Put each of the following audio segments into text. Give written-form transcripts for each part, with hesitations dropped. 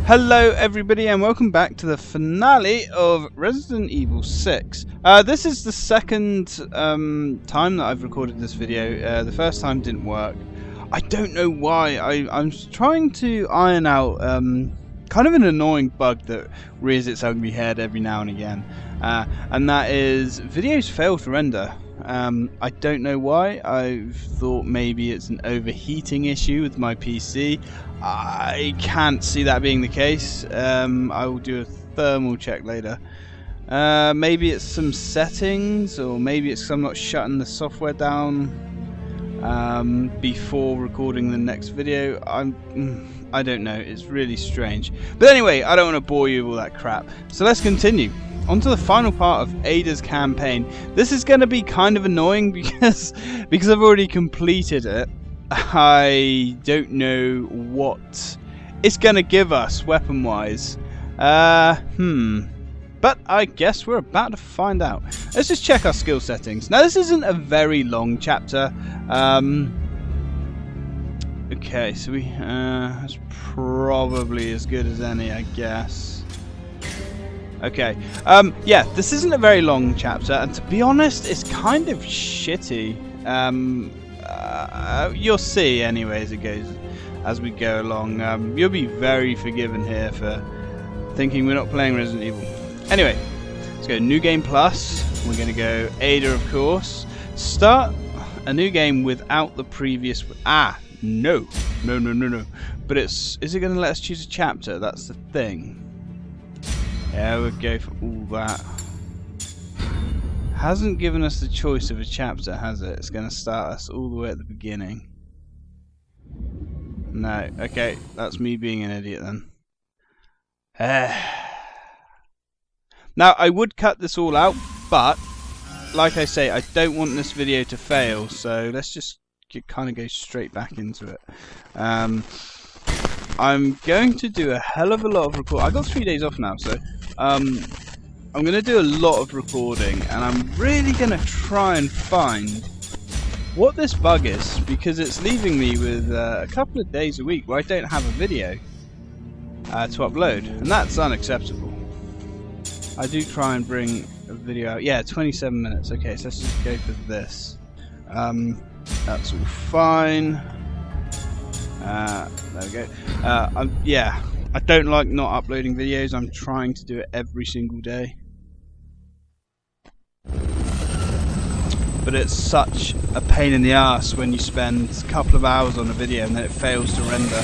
Hello everybody and welcome back to the finale of Resident Evil 6. This is the second time that I've recorded this video. The first time didn't work. I don't know why. I'm trying to iron out kind of an annoying bug that rears its ugly head every now and again. And that is videos fail to render. I don't know why. I've thought maybe it's an overheating issue with my PC. I can't see that being the case. I will do a thermal check later. Maybe it's some settings, or maybe it's 'cause I'm not shutting the software down before recording the next video. I don't know. It's really strange. But anyway, I don't want to bore you with all that crap. So let's continue. On to the final part of Ada's campaign. This is going to be kind of annoying because I've already completed it. I don't know what it's going to give us weapon-wise. But I guess we're about to find out. Let's just check our skill settings. Now, this isn't a very long chapter. Okay, so that's probably as good as any, I guess. Okay, yeah, this isn't a very long chapter, and to be honest, it's kind of shitty. You'll see anyway as we go along. You'll be very forgiven here for thinking we're not playing Resident Evil. Anyway, let's go New Game Plus. We're going to go Ada, of course. Start a new game without the previous. No. But is it going to let us choose a chapter? That's the thing. Yeah, we'll go for all that. Hasn't given us the choice of a chapter, has it? It's going to start us all the way at the beginning. No. Okay, that's me being an idiot then. Now, I would cut this all out, but like I say, I don't want this video to fail, so let's just kind of go straight back into it. I'm going to do a hell of a lot of recording. I got 3 days off now, so I'm going to do a lot of recording, and I'm really going to try and find what this bug is, because it's leaving me with a couple of days a week where I don't have a video to upload, and that's unacceptable. I do try and bring a video out. Yeah, 27 minutes. Okay, so let's just go for this. That's all fine. There we go. Yeah, I don't like not uploading videos. I'm trying to do it every single day. But it's such a pain in the ass when you spend a couple of hours on a video and then it fails to render.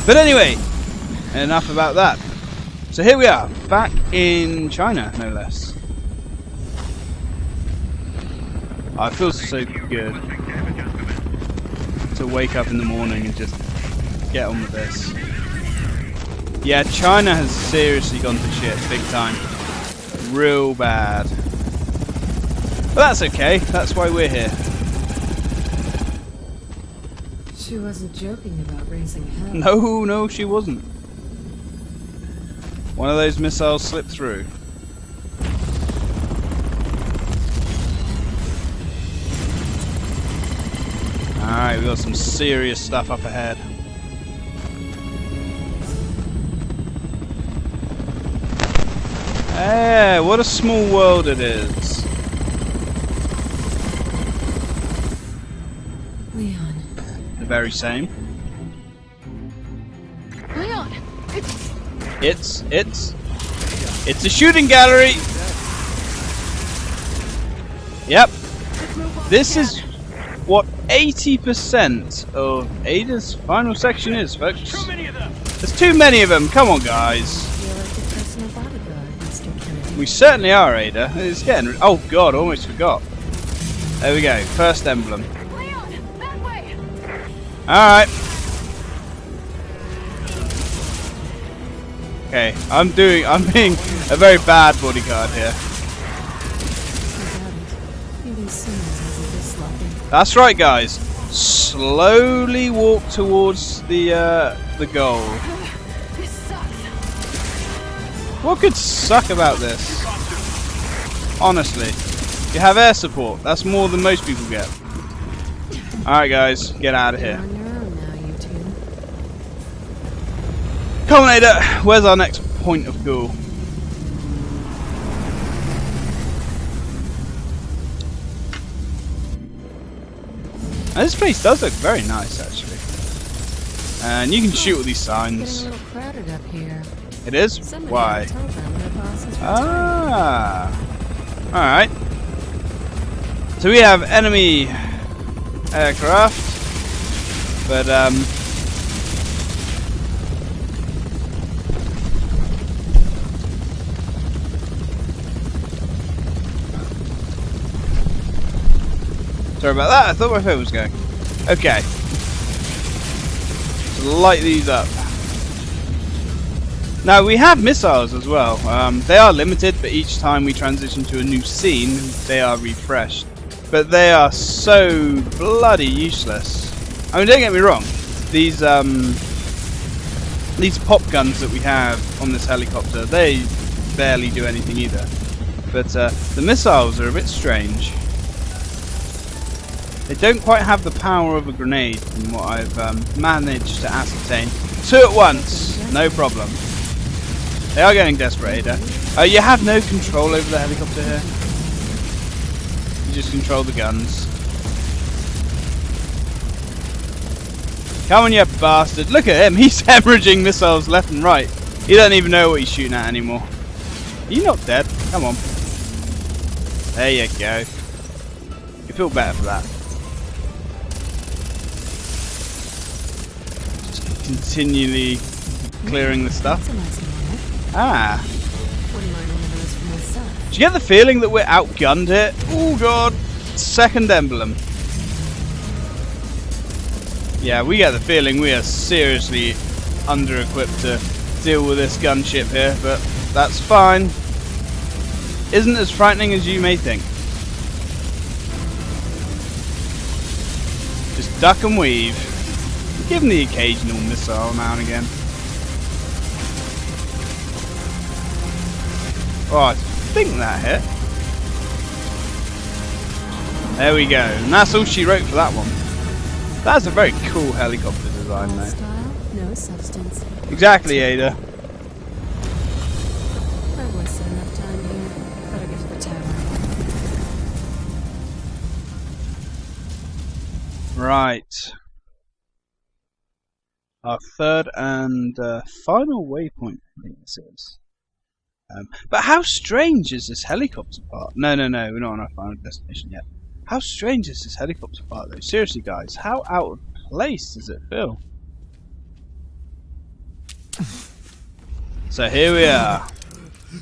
But anyway, enough about that. So here we are, back in China, no less. Oh, it feels so good to wake up in the morning and just get on with this. Yeah, China has seriously gone to shit, big time. Real bad. But that's okay, that's why we're here. She wasn't joking about raising hell. No, she wasn't. One of those missiles slipped through. Alright, we got some serious stuff up ahead. Hey, what a small world it is. Leon. The very same. Leon! It's a shooting gallery! Yep. This is what 80% of Ada's final section is, folks. Too many of them. There's too many of them. Come on, guys. You're like a personal bodyguard, Mr. Kennedy. We certainly are, Ada. It's getting. Oh God, almost forgot. There we go. First emblem. Leon, that way. All right. Okay, I'm being a very bad bodyguard here. That's right, guys. Slowly walk towards the goal. This sucks. What could suck about this? Honestly, you have air support. That's more than most people get. All right, guys, get out of here. You're on your own now, you two. Culminator, where's our next point of call? Now, this place does look very nice, actually. And you can shoot all these signs. It's getting a little crowded up here. It is? Somebody Why? told them their boss is Ah. Alright. So we have enemy aircraft. But, sorry about that, I thought my phone was going. Okay. So light these up. Now we have missiles as well. They are limited, but each time we transition to a new scene, they are refreshed. But they are so bloody useless. I mean, don't get me wrong. These pop guns that we have on this helicopter, they barely do anything either. But the missiles are a bit strange. They don't quite have the power of a grenade, from what I've managed to ascertain. 2 at once, no problem. They are getting desperate. You have no control over the helicopter here. You just control the guns. Come on, you bastard. Look at him. He's hemorrhaging missiles left and right. He doesn't even know what he's shooting at anymore. You're not dead. Come on. There you go. You feel better for that. Just continually clearing the stuff. Ah. Do you get the feeling that we're outgunned here? Oh god. Second emblem. Yeah, we get the feeling we are seriously under-equipped to deal with this gunship here, but that's fine. Isn't as frightening as you may think. Just duck and weave. Give them the occasional missile now and again. Oh, I think that hit. There we go. And that's all she wrote for that one. That's a very cool helicopter design, though. Style, no substance. Exactly, Ada. I've wasted enough time here. Better get to the tower. Right. Our third and final waypoint, I think this is. But how strange is this helicopter part? No, we're not on our final destination yet. How strange is this helicopter part, though? Seriously, guys, how out of place does it feel? So here we are.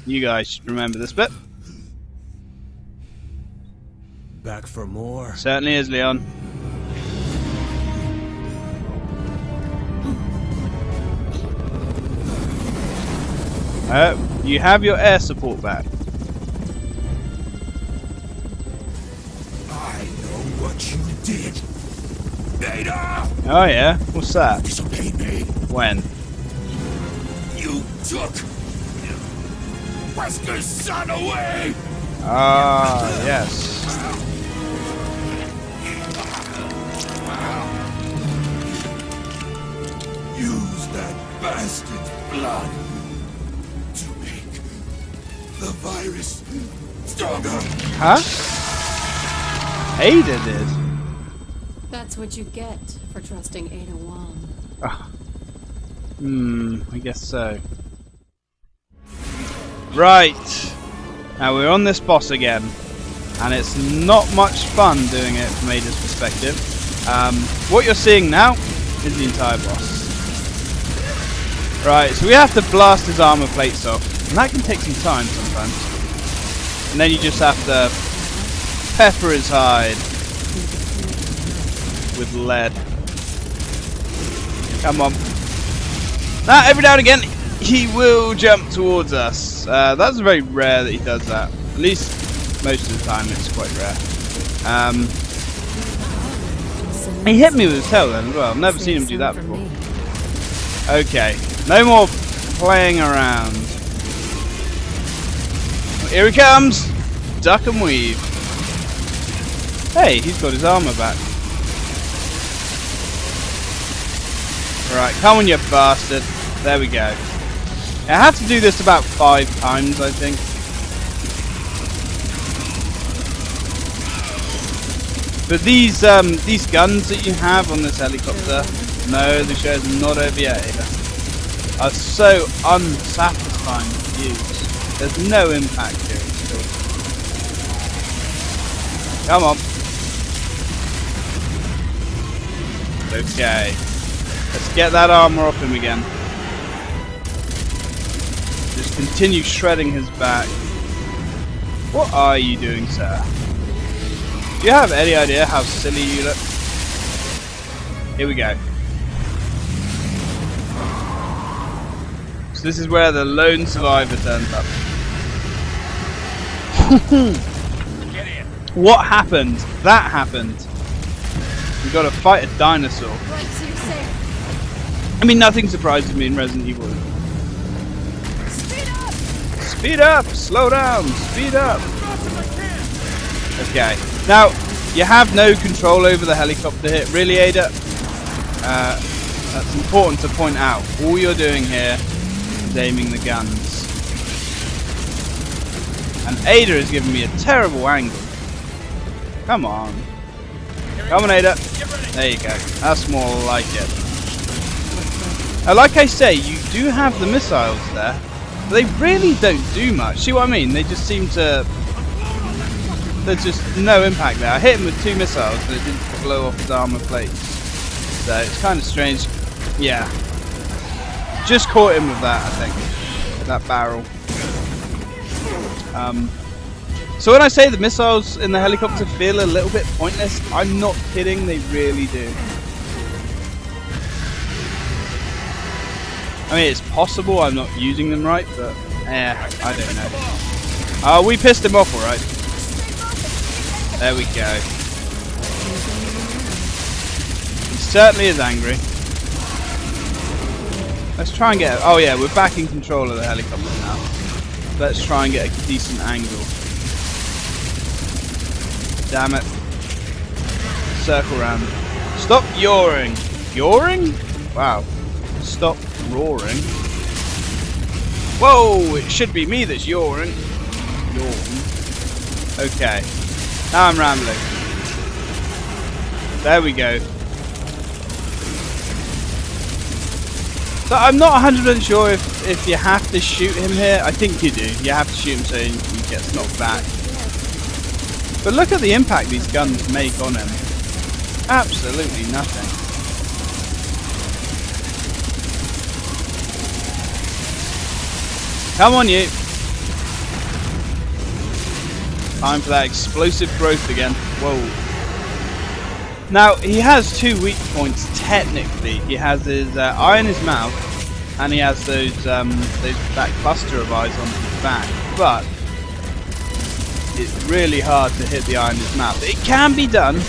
You guys should remember this bit. Back for more. Certainly is, Leon. You have your air support back. I know what you did. Ada! Oh yeah? What's that? Disobeyed me. When? You took Wesker's son away! Ah, yes. Use that bastard's blood to make the virus stronger. Huh? Ada did. That's what you get for trusting Ada Wong. I guess so. Right. Now we're on this boss again. And it's not much fun doing it from Ada's perspective. What you're seeing now is the entire boss. Right, so we have to blast his armor plates off. And that can take some time sometimes. And then you just have to pepper his hide with lead. Come on. Now, every now and again, he will jump towards us. That's very rare that he does that. At least most of the time it's quite rare. He hit me with his tail then as well. I've never seen him do that before. Okay, no more playing around. Here he comes! Duck and weave. Hey, he's got his armor back. Right, come on, you bastard. There we go. I had to do this about 5 times, I think. But these guns that you have on this helicopter, no, the show's not over yet either, are so unsatisfying to use. There's no impact here at all. Come on. Okay. Let's get that armor off him again. Just continue shredding his back. What are you doing, sir? Do you have any idea how silly you look? Here we go. So this is where the lone survivor turns up. What happened? That happened. We got to fight a dinosaur. I mean, nothing surprises me in Resident Evil. Speed up! Speed up! Slow down! Speed up! Okay. Now, you have no control over the helicopter here. Really, Ada? That's important to point out. All you're doing here is aiming the guns. And Ada is giving me a terrible angle. Come on. Come on, Ada. There you go. That's more like it. Now, like I say, you do have the missiles there, but they really don't do much. See what I mean? They just seem to... There's just no impact there. I hit him with 2 missiles, but it didn't blow off his armor plates. So it's kind of strange. Yeah. Just caught him with that, I think. With that barrel. So when I say the missiles in the helicopter feel a little bit pointless, I'm not kidding, they really do. I mean, it's possible I'm not using them right, but I don't know. We pissed him off alright. There we go. He certainly is angry. Let's try and get... Oh yeah, we're back in control of the helicopter now. Let's try and get a decent angle. Damn it. Circle round. Stop yawing. Yawing? Wow. Stop roaring. Whoa! It should be me that's yawing. Yawn. Okay. Now I'm rambling. There we go. So I'm not 100% sure if you have to shoot him here. I think you do. You have to shoot him so he gets knocked back. But look at the impact these guns make on him. Absolutely nothing. Come on, you. Time for that explosive growth again. Whoa. Now, he has 2 weak points, technically. He has his eye in his mouth, and he has that cluster of eyes on his back. But it's really hard to hit the eye in his mouth. It can be done,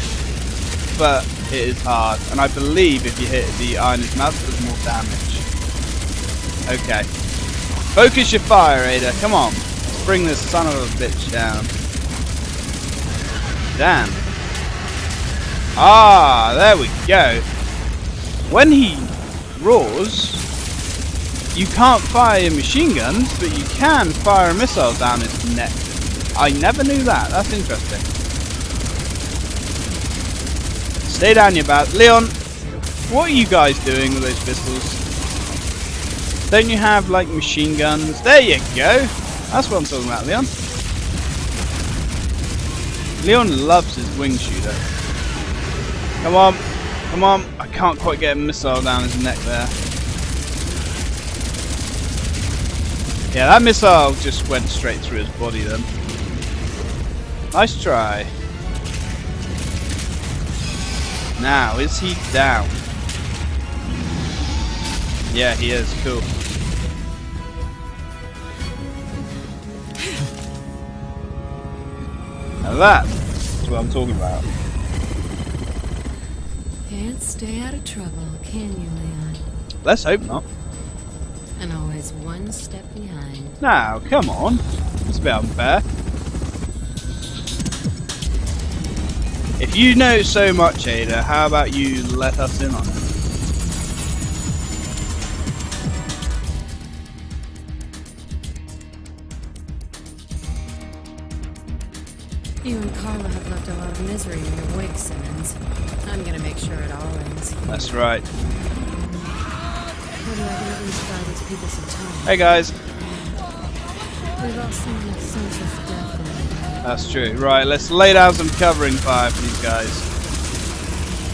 but it is hard. And I believe if you hit the eye in his mouth, it does more damage. Okay. Focus your fire, Ada. Come on. Let's bring this son of a bitch down. Damn. Ah, there we go. When he roars, you can't fire your machine guns, but you can fire a missile down his neck. I never knew that. That's interesting. Stay down your bat. Leon, what are you guys doing with those pistols? Don't you have, like, machine guns? There you go. That's what I'm talking about, Leon. Leon loves his wing shooter. Come on. Come on. I can't quite get a missile down his neck there. Yeah, that missile just went straight through his body then. Nice try. Now, is he down? Yeah, he is. Cool. Now that's what I'm talking about. Can't stay out of trouble, can you, Leon? Let's hope not. And always one step behind. Now, come on. It's a bit unfair. If you know so much, Ada, how about you let us in on it? You and Carla have left a lot of misery in your wake, Simmons. I'm gonna make sure it all ends. That's right. Maybe I can at least buy these people some time. Hey guys. We've all seen that sense of death in them. That's true. Right, let's lay down some covering fire for these guys.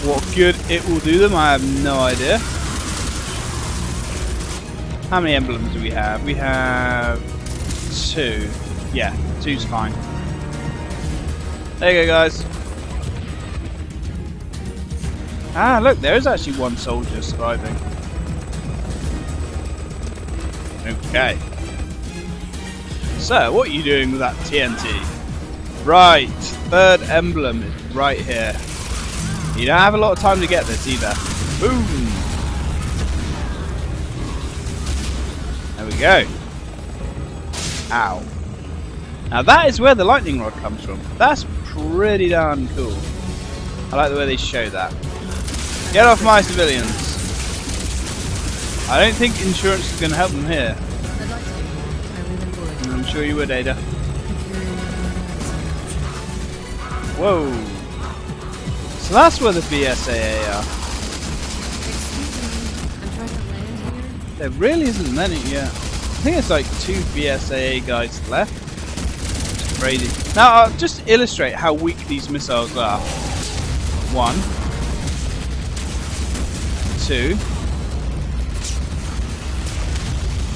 What good it will do them, I have no idea. How many emblems do we have? We have 2. Yeah, 2's fine. There you go, guys. Ah, look, there is actually 1 soldier surviving. Okay. So, what are you doing with that TNT? Right, 3rd emblem is right here. You don't have a lot of time to get this either. Boom! There we go. Ow. Now that is where the lightning rod comes from. That's pretty darn cool. I like the way they show that. Get off my civilians. I don't think insurance is going to help them here. I'd like to. I really would. I'm sure you would, Ada. Carrying Whoa. So that's where the BSAA are. Excuse me, I'm trying to land here. There really isn't many yet. I think it's like 2 BSAA guys left. It's crazy. Now I'll just illustrate how weak these missiles are. 1, 2,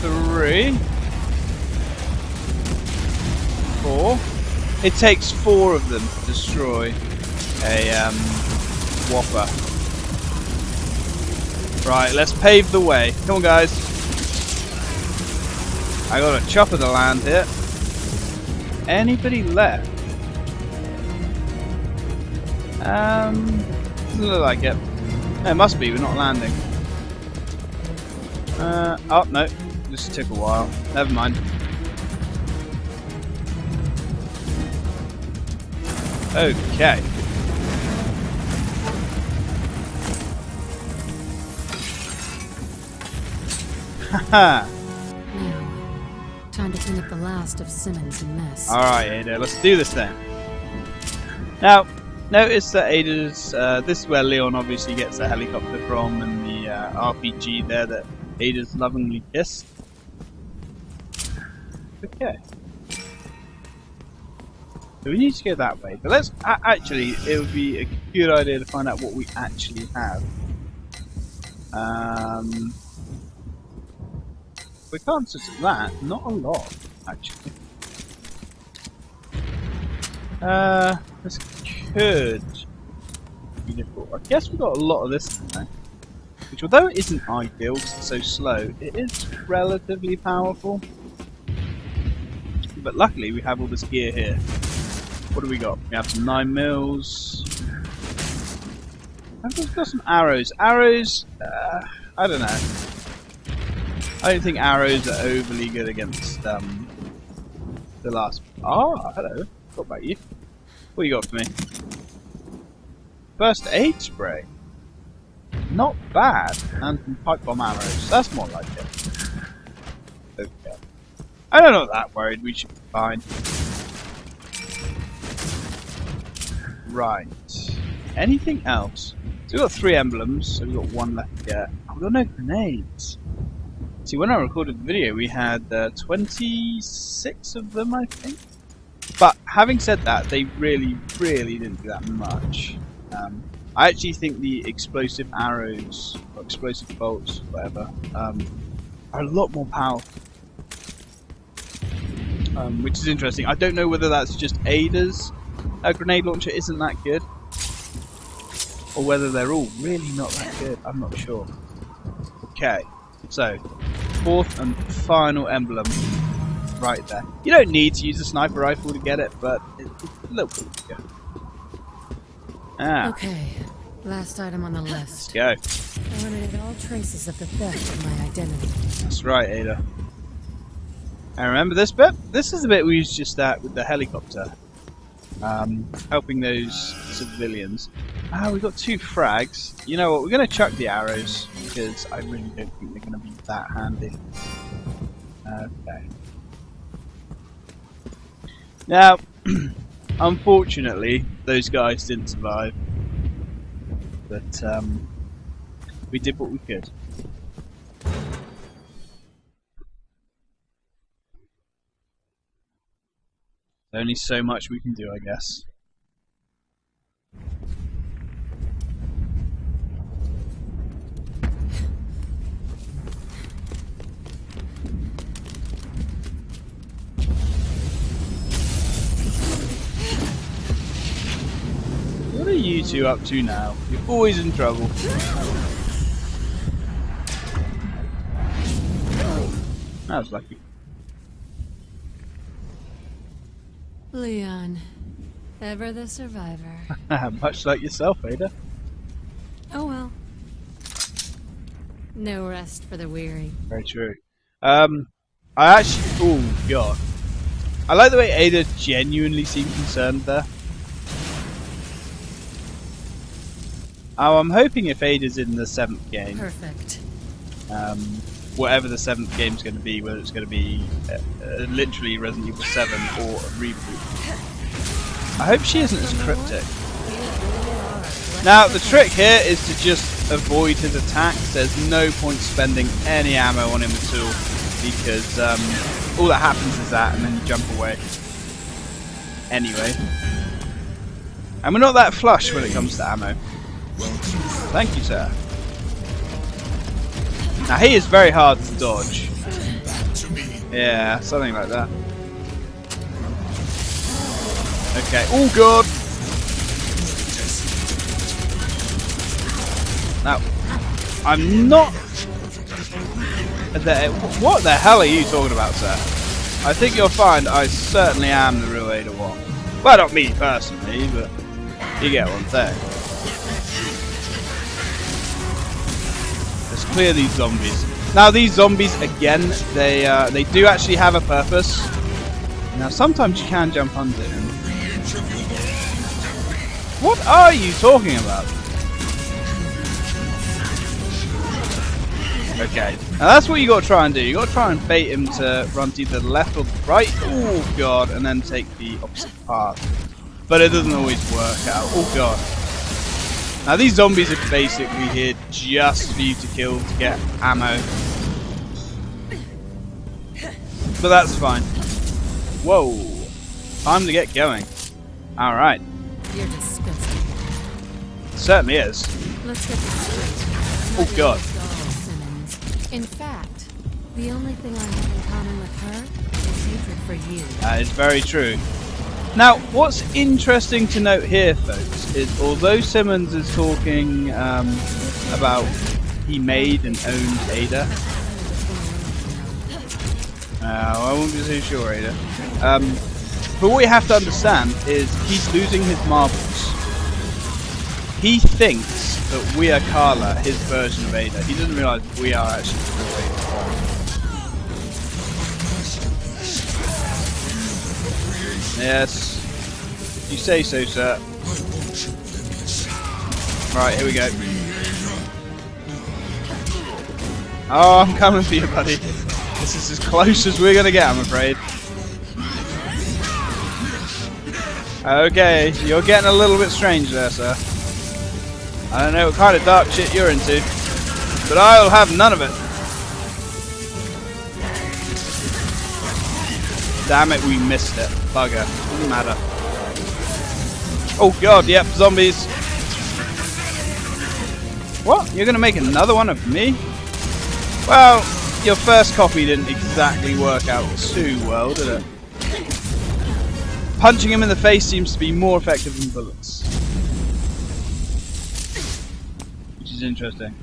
3, 4. It takes 4 of them to destroy a Whopper. Right, let's pave the way. Come on, guys. I got a chopper to land here. Anybody left? Doesn't look like it. No, it must be. We're not landing. Oh no, this took a while. Never mind. Okay. Haha. Now, time to clean up the last of Simmons' mess. Alright, Ada, let's do this then. Now, notice that Ada's, this is where Leon obviously gets the helicopter from, and the RPG there that Ada's lovingly kissed. Okay. So we need to go that way, but let's, actually, it would be a good idea to find out what we actually have. We can't sit at that, not a lot, actually. This could be difficult. I guess we've got a lot of this in there. Which, although it isn't ideal because it's so slow, it is relatively powerful. But luckily we have all this gear here. What do we got? We have some 9mm. I've got some arrows. Arrows, I don't know. I don't think arrows are overly good against the last. Oh, hello. What about you? What you got for me? First aid spray. Not bad. And some pipe bomb arrows. That's more like it. Okay. I'm not that worried. We should be fine. Right. Anything else? So we've got 3 emblems. So we've got 1 left to get. Oh, we've got no grenades. See, when I recorded the video, we had 26 of them, I think. But having said that, they really didn't do that much. I actually think the explosive arrows, or explosive bolts, whatever, are a lot more powerful. Which is interesting. I don't know whether that's just Ada's grenade launcher isn't that good, or whether they're all really not that good. I'm not sure. Okay, so 4th and final emblem right there. You don't need to use a sniper rifle to get it, but it's a little bit good. Ah. Okay, last item on the Let's list. go. Eliminate all traces of the theft of my identity. That's right, Ada. And remember this bit? This is the bit we was just at with the helicopter. Helping those civilians. Ah, we've got 2 frags. You know what, we're going to chuck the arrows, because I really don't think they're going to be that handy. Okay. Now, Unfortunately, those guys didn't survive. But we did what we could. Only so much we can do, I guess. What are you two up to now? You're always in trouble. That was lucky. Leon, ever the survivor. Much like yourself, Ada. Oh well. No rest for the weary. Very true. I actually... Oh, God. I like the way Ada genuinely seemed concerned there. Oh, I'm hoping if Ada's in the 7th game... Perfect. Whatever the 7th game's going to be, whether it's going to be literally Resident Evil 7 or a reboot. I hope she isn't as cryptic. Now, the trick here is to just avoid his attacks. There's no point spending any ammo on him at all, because all that happens is that, and then you jump away. Anyway. And we're not that flush when it comes to ammo. Thank you, sir. Now, he is very hard to dodge. Yeah, something like that. Okay. Oh, God! Now, I'm not... What the hell are you talking about, sir? I think you'll find I certainly am the real Ada 1. Well, not me personally, but you get what I'm saying. Let's clear these zombies. Now, these zombies, again, they do actually have a purpose. Now, sometimes you can jump under them. What are you talking about? Okay, now that's what you got to try and do. You got to try and bait him to run to either the left or the right. Oh God, and then take the opposite path. But it doesn't always work out. Oh God. Now these zombies are basically here just for you to kill to get ammo. But that's fine. Whoa. Time to get going. Alright. You're disgusting. It certainly is. Let's get this straight. Oh God. In fact, the only thing I have in common with her is hatred for you. That is very true. Now, what's interesting to note here, folks, is although Simmons is talking about he made and owned Ada. I won't be so sure, Ada. But what you have to understand is he's losing his marbles. He thinks that we are Carla, his version of Ada. He doesn't realise we are actually the real Ada. Yes. You say so, sir. Right, here we go. Oh, I'm coming for you, buddy. This is as close as we're going to get, I'm afraid. Okay, you're getting a little bit strange there, sir. I don't know what kind of dark shit you're into, but I'll have none of it. Damn it, we missed it. Bugger. Doesn't matter. Oh God, yep, zombies. What? You're gonna make another one of me? Well, your first copy didn't exactly work out too well, did it? Punching him in the face seems to be more effective than bullets. Which is interesting.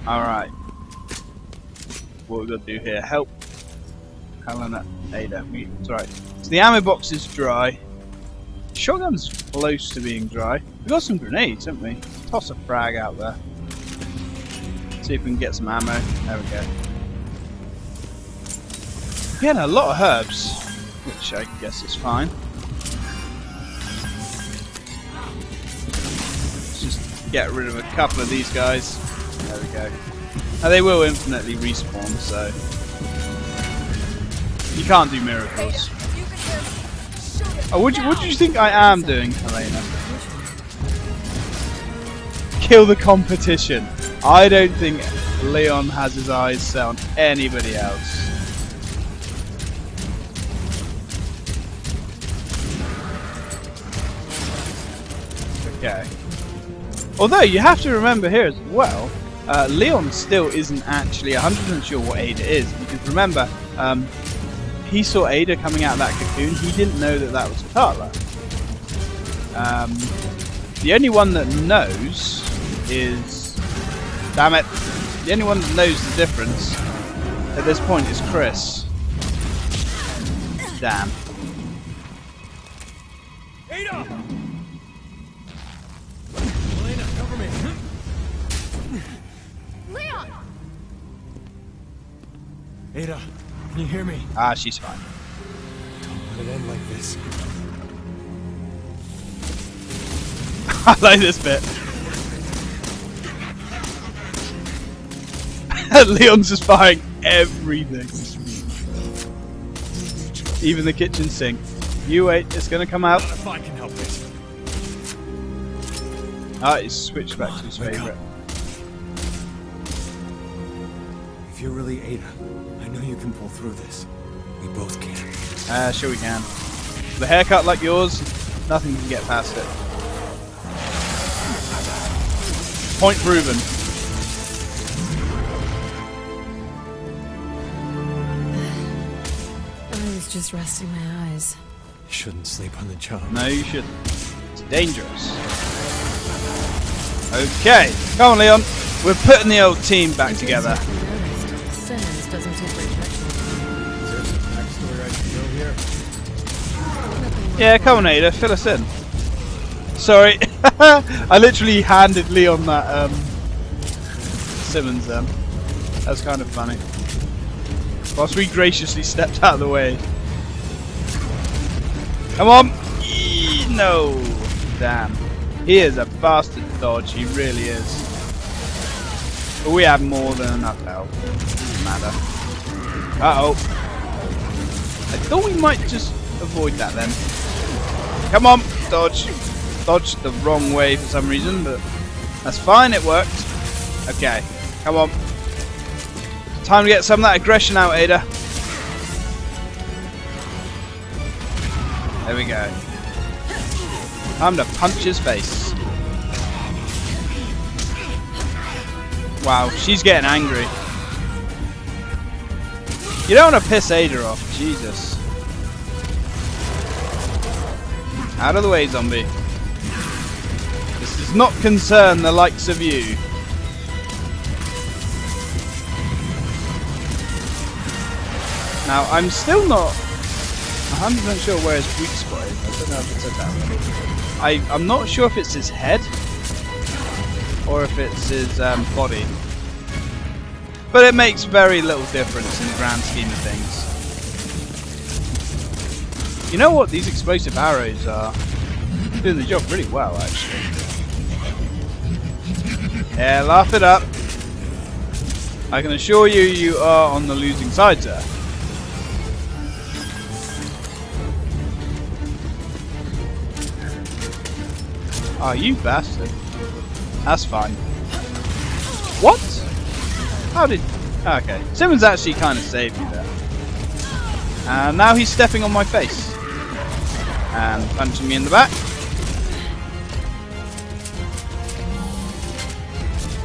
Alright. What we've got to do here. Help Helena Ada. It's alright. So the ammo box is dry. Shotgun's close to being dry. We've got some grenades, haven't we? Toss a frag out there. See if we can get some ammo. There we go. Getting a lot of herbs, which I guess is fine. Let's just get rid of a couple of these guys. There we go. Now they will infinitely respawn, so you can't do miracles. Oh, what do you think I am doing, Helena? Kill the competition. I don't think Leon has his eyes set on anybody else. Okay. Although you have to remember here as well, Leon still isn't actually 100% sure what Ada is, because remember, he saw Ada coming out of that cocoon. He didn't know that that was Carla. The only one that knows is, damn it, the only one that knows the difference at this point is Chris. Damn. Ada! Elena, cover me. Leon! Ada, can you hear me? Ah, she's fine. Don't let it end like this. I like this bit. Leon's just buying everything. Even the kitchen sink. You wait, it's gonna come out. If I can help it. Ah, he's switched back to his favourite. If you're really Ada, I know you can pull through this. We both can. Sure we can. With a haircut like yours, nothing can get past it. Point proven. I was just resting my eyes. You shouldn't sleep on the job. No, you shouldn't. It's dangerous. Okay, come on, Leon. We're putting the old team back together. Simmons doesn't take rejection. Is there some backstory I should know here? Yeah, come on, Ada, fill us in. Sorry, I literally handed Leon that Simmons then. That was kind of funny. Whilst we graciously stepped out of the way. Come on! Eee, no! Damn. He is a bastard dodge, he really is. But we have more than enough help. Doesn't matter. Uh-oh. I thought we might just avoid that then. Come on! Dodge! Dodged the wrong way for some reason, but that's fine, it worked. Okay, come on. Time to get some of that aggression out, Ada. There we go. Time to punch his face. Wow, she's getting angry. You don't want to piss Ada off, Jesus. Out of the way, zombie. This does not concern the likes of you. Now, I'm still not 100% sure where his weak spot is. I don't know if it said that already. I'm not sure if it's his head or if it's his body. But it makes very little difference in the grand scheme of things. You know what? These explosive arrows are doing the job really well, actually. Yeah, laugh it up. I can assure you, you are on the losing side, sir. Oh, you bastard. That's fine. What? How did... Okay. Simmons actually kind of saved me there. And now he's stepping on my face. And punching me in the back.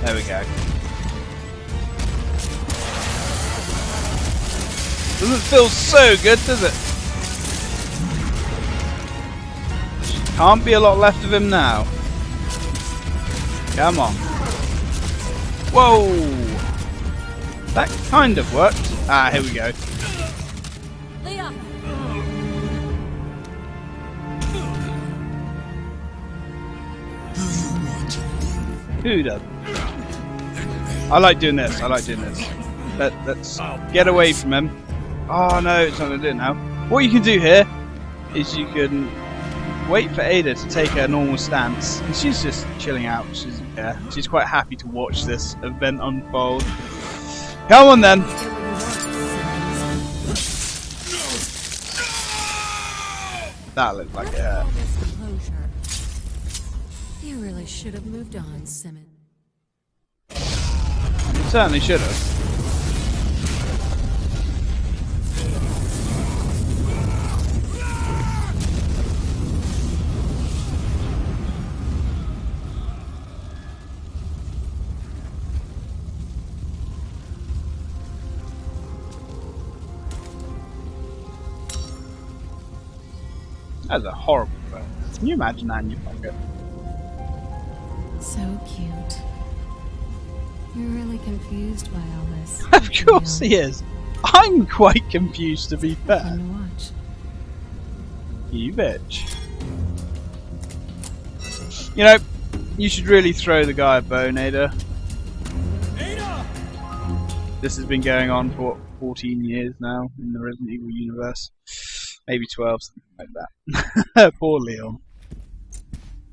There we go. Doesn't feel so good, does it? Can't be a lot left of him now. Come on. Whoa! That kind of worked. Ah, here we go. Leon! Who does? I like doing this. I like doing this. Let's get away from him. Oh no, it's not going to do it now. What you can do here is you can wait for Ada to take her normal stance, and she's just chilling out. She's quite happy to watch this event unfold. Come on then. Get what you want, That looked like it hurt. All this closure. You really should have moved on, Simmons. Certainly should have. That's a horrible phone. Can you imagine that in your pocket? So cute. You're really confused by all this. Of course he is. I'm quite confused, to be fair. Fun to watch. You bitch. You know, you should really throw the guy a bone, Ada. Ada! This has been going on for what, 14 years now in the Resident Evil universe. Maybe 12, something like that. Poor Leon.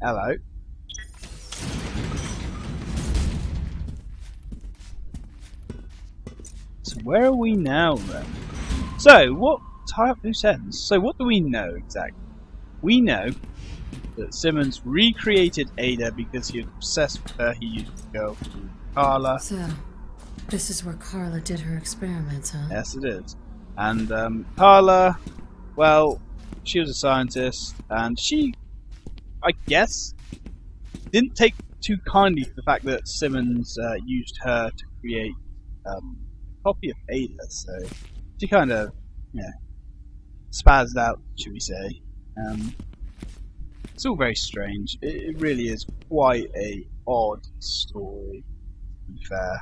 Hello. So where are we now then? So what, tie up loose ends. So what do we know exactly? We know that Simmons recreated Ada because he was obsessed with her. He used the girl called Carla. So, this is where Carla did her experiments, huh? Yes, it is. And Carla, well, she was a scientist, and she, I guess, didn't take too kindly to the fact that Simmons used her to create a copy of Ada, so she kind of, you know, spazzed out, should we say. It's all very strange. It really is quite a odd story, to be fair.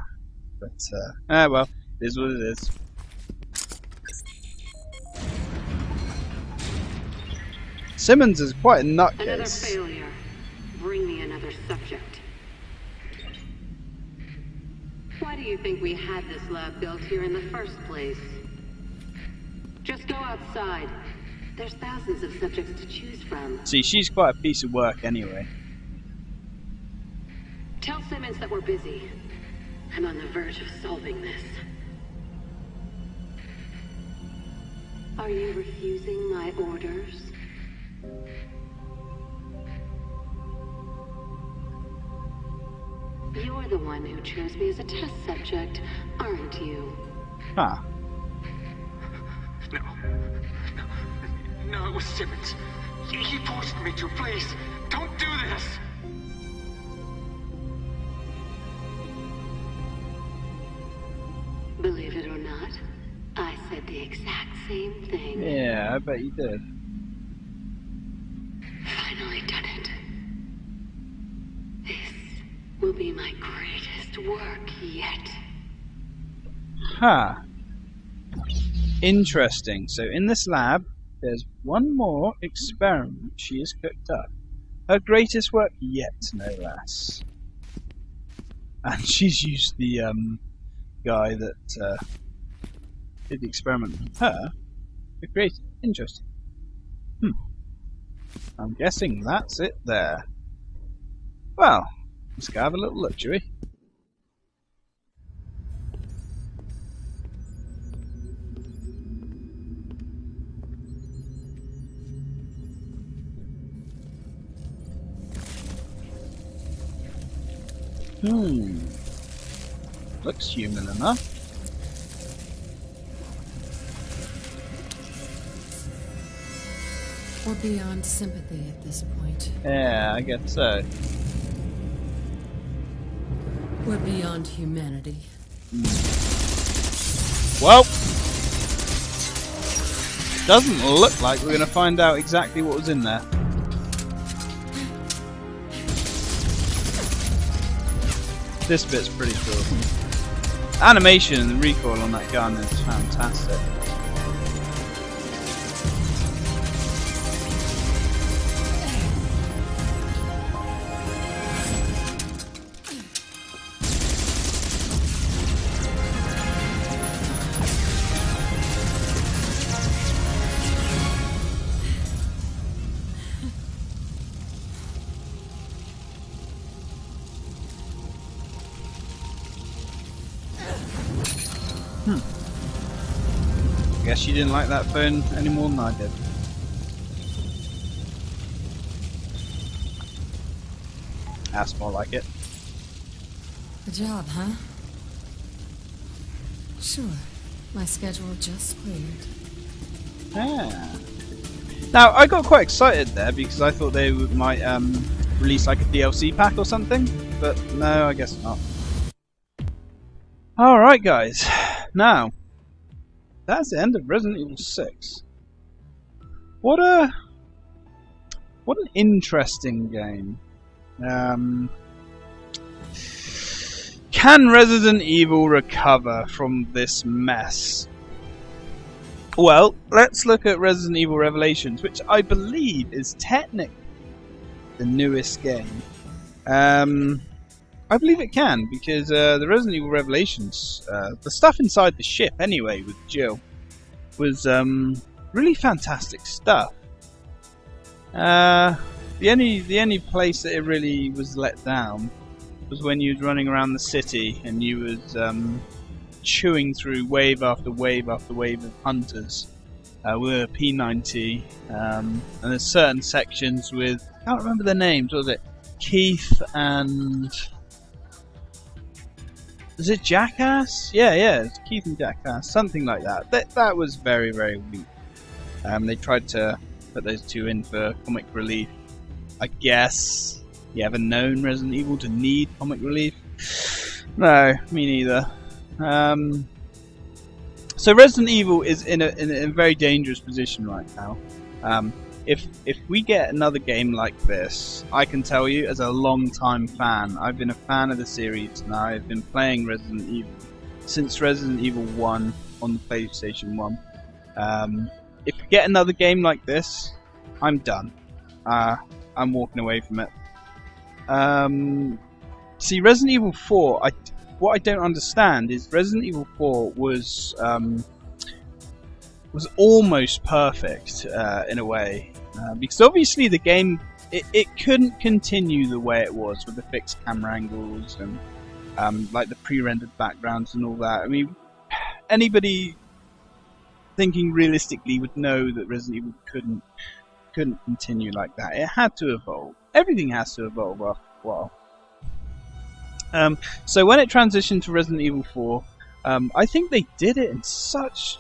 But, well, it is what it is. Simmons is quite a Another nutcase. failure. Bring me another subject. Why do you think we had this lab built here in the first place? Just go outside. There's thousands of subjects to choose from. See, she's quite a piece of work anyway. Tell Simmons that we're busy. I'm on the verge of solving this. Are you refusing my orders? You're the one who chose me as a test subject, aren't you? Huh. No, it was Simmons. He forced me to. Please, don't do this. Believe it or not, I said the exact same thing. Yeah, I bet you did. Finally done it. This will be my greatest work yet. Huh. Interesting. So in this lab, there's one more experiment she has cooked up. Her greatest work yet, no less. And she's used the guy that did the experiment with her to create it. Interesting. I'm guessing that's it there. Well, let's go have a little look, shall we? Looks human enough. We're beyond sympathy at this point. Yeah, I guess so. We're beyond humanity. Well, doesn't look like we're going to find out exactly what was in there. This bit's pretty cool. Animation and the recoil on that gun is fantastic. Guess you didn't like that phone any more than I did. That's more like it. The job, huh? Sure. My schedule just cleared. Ah. Now, I got quite excited there because I thought they might release like a DLC pack or something, but no, I guess not. Alright guys, now, that's the end of Resident Evil 6. What an interesting game. Can Resident Evil recover from this mess? Well, let's look at Resident Evil Revelations, which I believe is technically the newest game. I believe it can, because the Resident Evil Revelations, the stuff inside the ship anyway with Jill, was really fantastic stuff. The only place that it really was let down was when you was running around the city and you was chewing through wave after wave after wave of hunters with a P90, and there's certain sections with, I can't remember their names, what was it? Keith and... is it Jackass? Yeah, it's Keith and Jackass, something like that. That was very, very weak. They tried to put those two in for comic relief. I guess you ever known Resident Evil to need comic relief? No, me neither. So Resident Evil is in a very dangerous position right now. If we get another game like this, I can tell you, as a long-time fan, I've been a fan of the series now. I've been playing Resident Evil since Resident Evil 1 on the PlayStation 1. If we get another game like this, I'm done. I'm walking away from it. See, Resident Evil 4, what I don't understand is Resident Evil 4 was almost perfect in a way, because obviously the game it couldn't continue the way it was with the fixed camera angles and like the pre-rendered backgrounds and all that. I mean, anybody thinking realistically would know that Resident Evil couldn't continue like that. It had to evolve. Everything has to evolve after a while. So when it transitioned to Resident Evil 4, I think they did it in such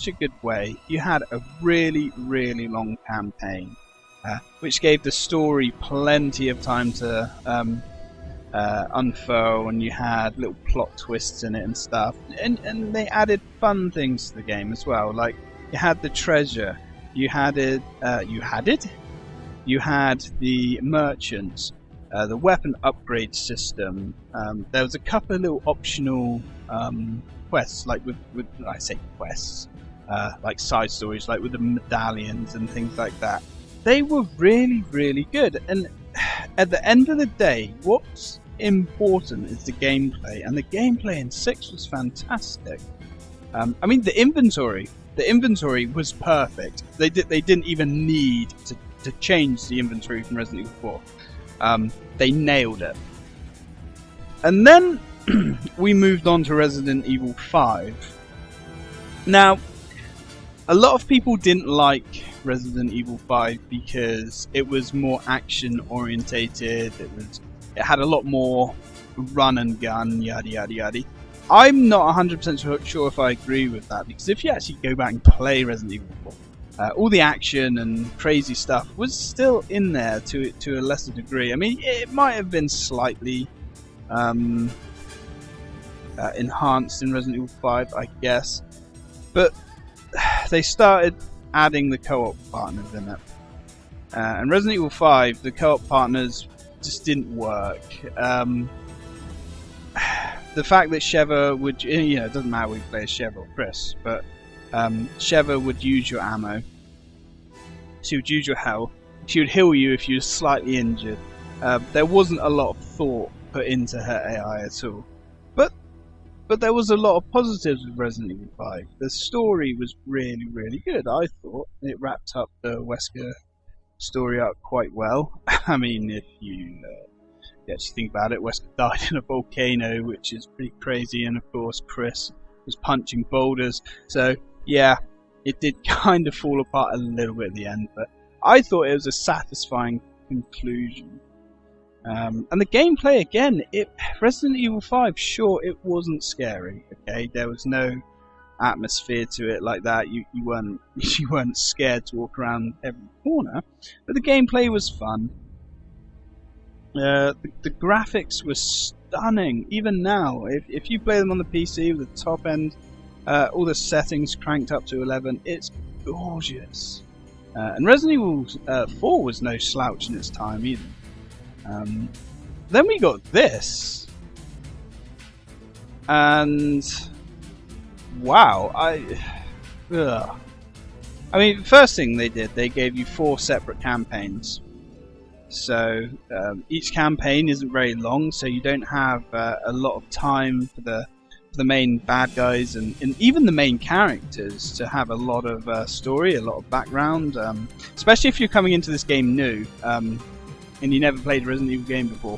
a good way. You had a really, really long campaign, which gave the story plenty of time to unfurl, and you had little plot twists in it and stuff. And they added fun things to the game as well. Like you had the treasure, you had the merchants. The weapon upgrade system. There was a couple of little optional quests, like with I say quests, like side stories, like with the medallions and things like that. They were really, really good. And at the end of the day, what's important is the gameplay, and the gameplay in 6 was fantastic. I mean, the inventory was perfect. They didn't even need to change the inventory from Resident Evil 4. They nailed it. And then we moved on to Resident Evil 5. Now, a lot of people didn't like Resident Evil 5 because it was more action orientated. It had a lot more run and gun, yada yada yada. I'm not 100% sure if I agree with that, because if you actually go back and play Resident Evil 4, all the action and crazy stuff was still in there to a lesser degree. I mean, it might have been slightly enhanced in Resident Evil 5, I guess, but they started adding the co-op partners in it. And Resident Evil 5, the co-op partners just didn't work. The fact that Sheva would, you know, it doesn't matter whether you play as Sheva or Chris, but Sheva would use your ammo. She would use your health. She would heal you if you were slightly injured. There wasn't a lot of thought put into her AI at all. But there was a lot of positives with Resident Evil 5. The story was really, really good, I thought. It wrapped up the Wesker story out quite well. I mean, if you actually think about it, Wesker died in a volcano, which is pretty crazy, and of course Chris was punching boulders. So, yeah, it did kind of fall apart a little bit at the end, but I thought it was a satisfying conclusion. And the gameplay, again, Resident Evil 5, sure, it wasn't scary. Okay, there was no atmosphere to it like that. You weren't scared to walk around every corner, but the gameplay was fun. The graphics were stunning. Even now, if you play them on the PC with the top end, all the settings cranked up to 11, it's gorgeous. And Resident Evil 4 was no slouch in its time either. Then we got this, and wow, I mean, first thing they did, they gave you 4 separate campaigns. So each campaign isn't very long, so you don't have a lot of time for the main bad guys and even the main characters to have a lot of story, a lot of background, especially if you're coming into this game new and you never played a Resident Evil game before,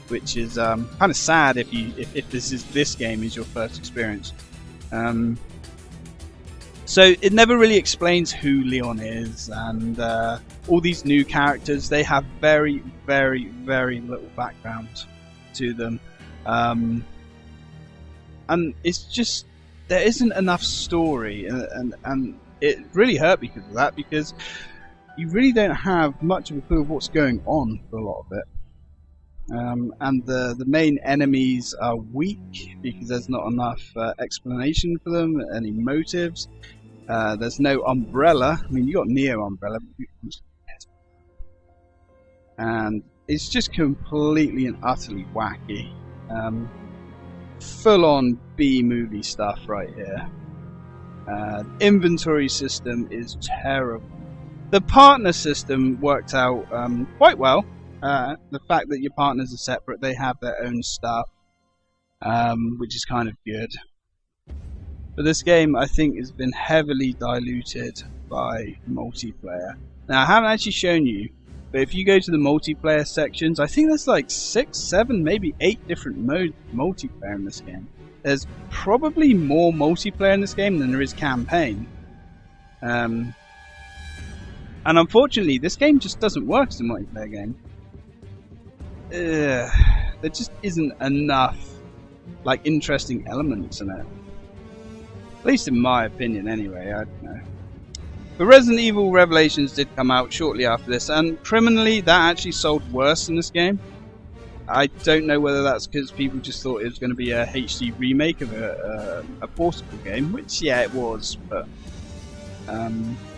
which is kind of sad if this game is your first experience. So it never really explains who Leon is, and all these new characters, they have very, very, very little background to them. And it's just, there isn't enough story, and it really hurt because of that, because you really don't have much of a clue of what's going on for a lot of it. And the main enemies are weak because there's not enough explanation for them, any motives. There's no Umbrella. I mean, you got Neo Umbrella, and it's just completely and utterly wacky. Full-on B-movie stuff right here. Inventory system is terrible. The partner system worked out quite well. The fact that your partners are separate, they have their own stuff, which is kind of good. But this game, I think, has been heavily diluted by multiplayer. Now, I haven't actually shown you, but if you go to the multiplayer sections, I think there's like 6, 7, maybe 8 different modes of multiplayer in this game. There's probably more multiplayer in this game than there is campaign. And unfortunately, this game just doesn't work as a multiplayer game. There just isn't enough like interesting elements in it. At least in my opinion, anyway. I don't know. But Resident Evil Revelations did come out shortly after this, and criminally, that actually sold worse than this game. I don't know whether that's because people just thought it was going to be a HD remake of a portable game, which, yeah, it was, but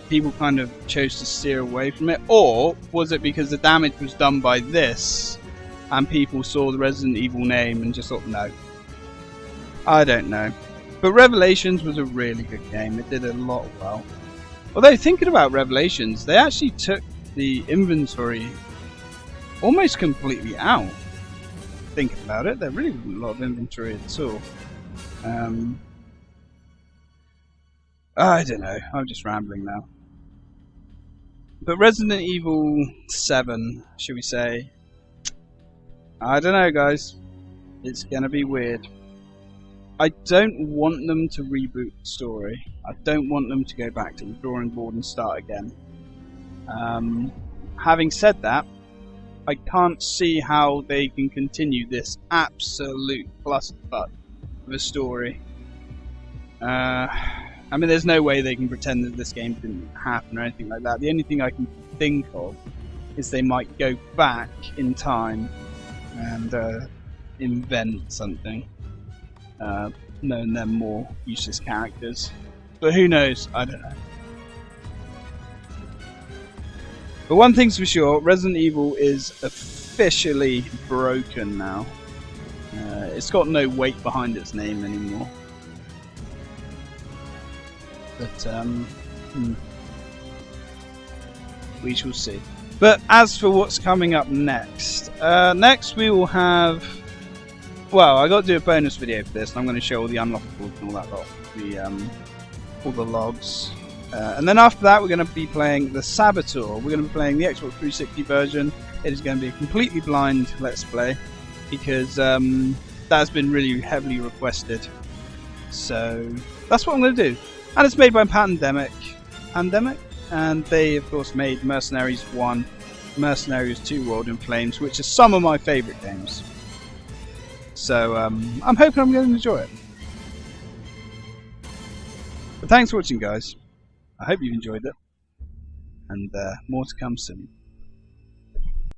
people kind of chose to steer away from it, or was it because the damage was done by this, and people saw the Resident Evil name and just thought, no. I don't know. But Revelations was a really good game. It did a lot well. Although, thinking about Revelations, they actually took the inventory almost completely out. Thinking about it, there really wasn't a lot of inventory at all. I don't know. I'm just rambling now. But Resident Evil 7, should we say? I don't know, guys. It's gonna be weird. I don't want them to reboot the story. I don't want them to go back to the drawing board and start again. Having said that, I can't see how they can continue this absolute clusterfuck of a story. I mean, there's no way they can pretend that this game didn't happen or anything like that. The only thing I can think of is they might go back in time and invent something. Knowing they're more useless characters. But who knows? I don't know. But one thing's for sure, Resident Evil is officially broken now. It's got no weight behind its name anymore. But, we shall see. But as for what's coming up next, next we will have... Well, I got to do a bonus video for this, and I'm going to show all the unlockables and all that lot, all the logs. And then after that, we're going to be playing the Saboteur. We're going to be playing the Xbox 360 version. It is going to be a completely blind Let's Play, because that has been really heavily requested. So that's what I'm going to do. And it's made by Pandemic, and they of course made Mercenaries 1, Mercenaries 2 World in Flames, which are some of my favourite games. So I'm hoping I'm going to enjoy it. But thanks for watching, guys. I hope you've enjoyed it, and more to come soon.